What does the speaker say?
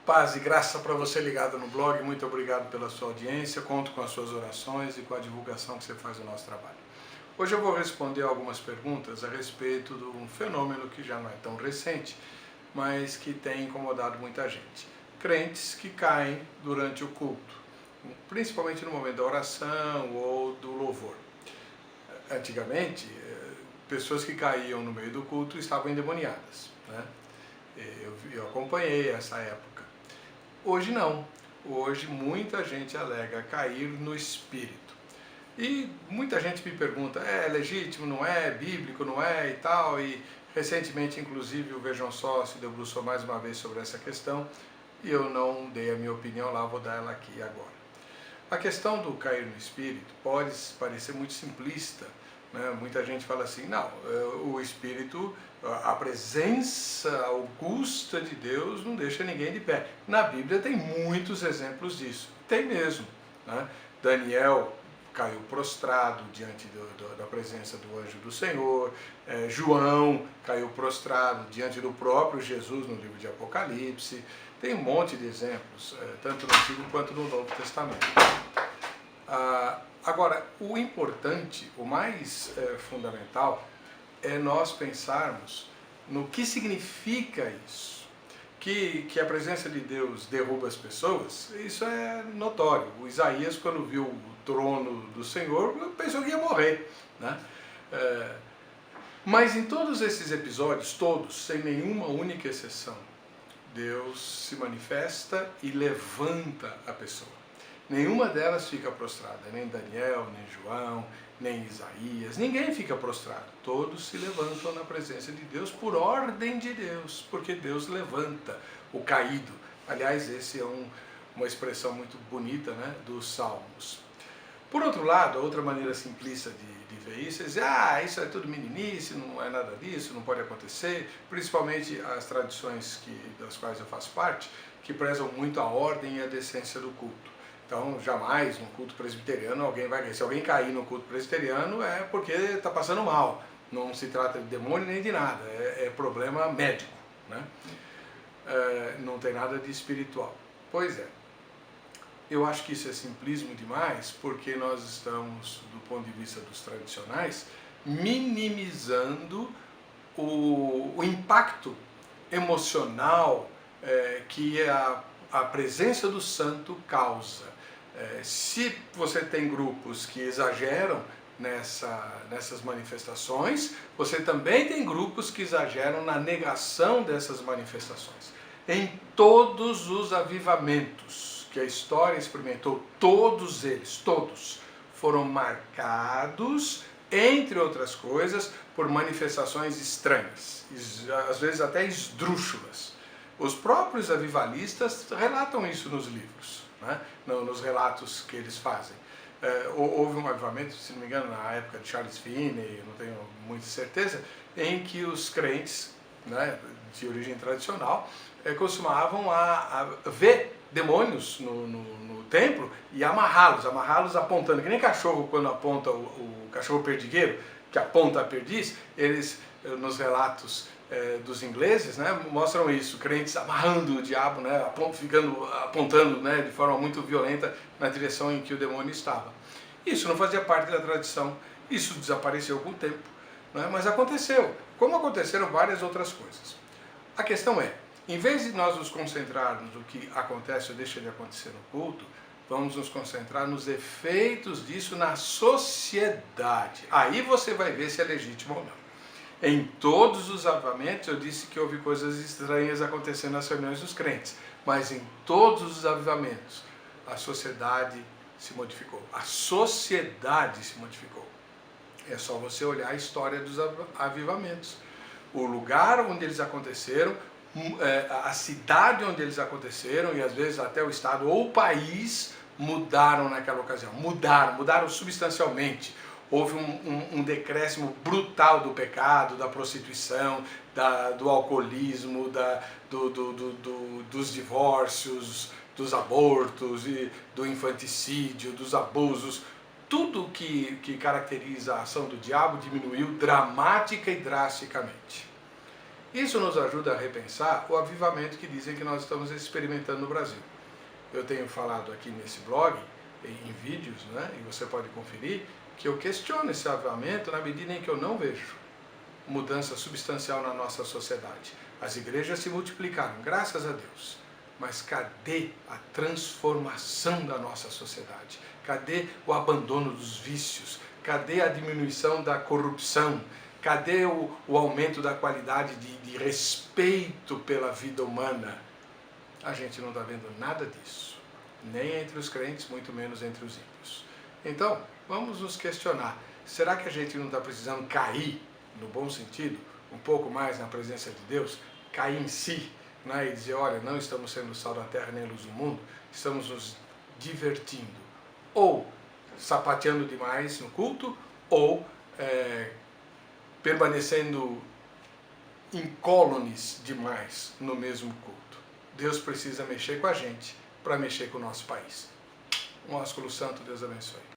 Paz e graça para você ligado no blog, muito obrigado pela sua audiência, conto com as suas orações e com a divulgação que você faz do nosso trabalho. Hoje eu vou responder algumas perguntas a respeito de um fenômeno que já não é tão recente, mas que tem incomodado muita gente. Crentes que caem durante o culto, principalmente no momento da oração ou do louvor. Antigamente, pessoas que caíam no meio do culto estavam endemoniadas, né? Eu acompanhei essa época. Hoje não. Hoje muita gente alega cair no espírito. E muita gente me pergunta, é legítimo, não é, bíblico, não é e tal. E recentemente, inclusive, o Vejam Só se debruçou mais uma vez sobre essa questão. E eu não dei a minha opinião lá, vou dar ela aqui agora. A questão do cair no espírito pode parecer muito simplista, né? Muita gente fala assim, não, o espírito, a presença augusta de Deus não deixa ninguém de pé. Na Bíblia tem muitos exemplos disso, tem mesmo, né? Daniel caiu prostrado diante da presença do anjo do Senhor, João caiu prostrado diante do próprio Jesus no livro de Apocalipse. Tem um monte de exemplos, tanto no Antigo quanto no Novo Testamento. Agora, o importante, o mais fundamental, é nós pensarmos no que significa isso. Que a presença de Deus derruba as pessoas, isso é notório. O Isaías, quando viu o trono do Senhor, pensou que ia morrer, né? Mas em todos esses episódios, todos, sem nenhuma única exceção, Deus se manifesta e levanta a pessoa. Nenhuma delas fica prostrada, nem Daniel, nem João, nem Isaías, ninguém fica prostrado. Todos se levantam na presença de Deus por ordem de Deus, porque Deus levanta o caído. Aliás, essa é uma expressão muito bonita, né, dos Salmos. Por outro lado, a outra maneira simplista de ver isso é dizer, isso é tudo meninice, não é nada disso, não pode acontecer, principalmente as tradições das quais eu faço parte, que prezam muito a ordem e a decência do culto. Então, jamais no culto presbiteriano alguém vai cair. Se alguém cair no culto presbiteriano é porque está passando mal. Não se trata de demônio nem de nada, é problema médico, né? Não tem nada de espiritual. Pois é. Eu acho que isso é simplismo demais, porque nós estamos, do ponto de vista dos tradicionais, minimizando o impacto emocional que a presença do santo causa. Se você tem grupos que exageram nessas manifestações, você também tem grupos que exageram na negação dessas manifestações. Em todos os avivamentos que a história experimentou, todos eles, todos, foram marcados, entre outras coisas, por manifestações estranhas, às vezes até esdrúxulas. Os próprios avivalistas relatam isso nos livros, né? Nos relatos que eles fazem. Houve um avivamento, se não me engano, na época de Charles Finney, não tenho muita certeza, em que os crentes, né, de origem tradicional costumavam a ver demônios no templo e amarrá-los apontando, que nem cachorro quando aponta o cachorro perdigueiro, que aponta a perdiz, eles, nos relatos dos ingleses, né, mostram isso, crentes amarrando o diabo, né, apontando, né, de forma muito violenta na direção em que o demônio estava. Isso não fazia parte da tradição, isso desapareceu com o tempo, né, mas aconteceu, como aconteceram várias outras coisas. A questão é, em vez de nós nos concentrarmos no que acontece ou deixa de acontecer no culto, vamos nos concentrar nos efeitos disso na sociedade. Aí você vai ver se é legítimo ou não. Em todos os avivamentos eu disse que houve coisas estranhas acontecendo nas reuniões dos crentes, mas em todos os avivamentos a sociedade se modificou. A sociedade se modificou. É só você olhar a história dos avivamentos. O lugar onde eles aconteceram, a cidade onde eles aconteceram e às vezes até o estado ou o país mudaram naquela ocasião. Mudaram substancialmente. Houve um decréscimo brutal do pecado, da prostituição, do alcoolismo, dos divórcios, dos abortos, e do infanticídio, dos abusos. tudo que caracteriza a ação do diabo diminuiu dramática e drasticamente. Isso nos ajuda a repensar o avivamento que dizem que nós estamos experimentando no Brasil. Eu tenho falado aqui nesse blog, em vídeos, né, e você pode conferir, que eu questiono esse avivamento na medida em que eu não vejo mudança substancial na nossa sociedade. As igrejas se multiplicaram, graças a Deus. Mas cadê a transformação da nossa sociedade? Cadê o abandono dos vícios? Cadê a diminuição da corrupção? Cadê o aumento da qualidade de respeito pela vida humana? A gente não está vendo nada disso. Nem entre os crentes, muito menos entre os ímpios. Então, vamos nos questionar. Será que a gente não está precisando cair, no bom sentido, um pouco mais na presença de Deus? Cair em si, né? E dizer, olha, não estamos sendo sal da terra nem luz do mundo, estamos nos divertindo. Ou sapateando demais no culto, ou permanecendo incólumes demais no mesmo culto. Deus precisa mexer com a gente para mexer com o nosso país. Um ósculo santo, Deus abençoe.